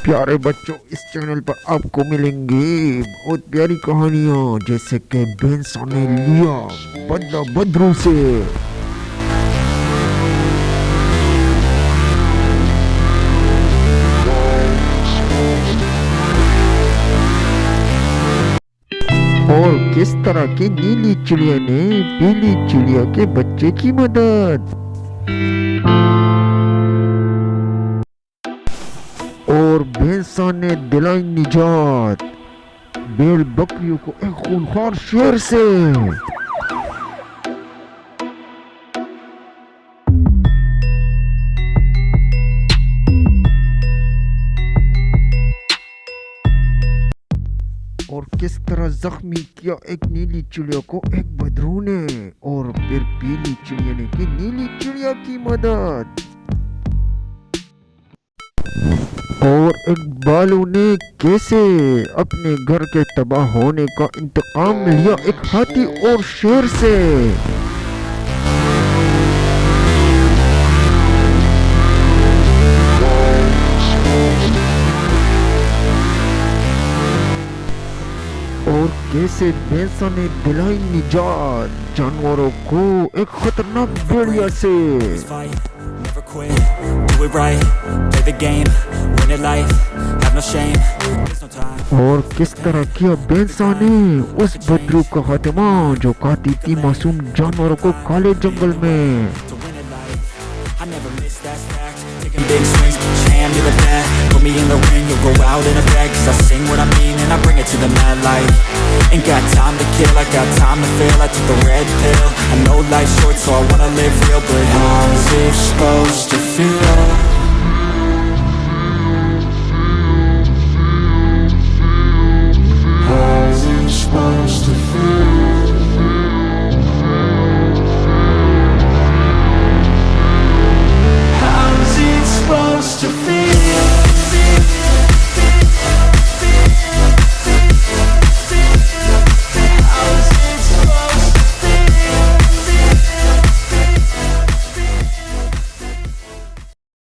प्यारे बच्चों, इस चैनल पर आपको मिलेंगी बहुत प्यारी कहानियाँ, जैसे कि भैंसा ने लिया बदला बदरू से। और किस तरह की नीली चिड़िया ने पीली चिड़िया के बच्चे की मदद। और भैंसा ने दिलाई निजात भेड़ बकरियों को एक खूंखार शेर से। और किस तरह जख्मी किया एक नीली चिड़िया को एक बदरू ने, और फिर पीली चिड़िया ने की नीली चिड़िया की मदद। और एक बालू ने कैसे अपने घर के तबाह होने का इंतकाम लिया एक हाथी और शेर से। और कैसे भैंसा ने दिलाई निजात जानवरों को एक खतरनाक भेड़िया से। और किस तरह किया भैंसा ने उस बदरू का खात्मा जो खाती थी मासूम जानवरों को काले जंगल में। Big swings, put your hand to the bat. Put me in the ring, you'll go out in a bag. Cause I sing what I mean and I bring it to the mad light. Ain't got time to kill, I got time to feel. I took the red pill, I know life's short so I wanna live real. But how's it supposed to feel?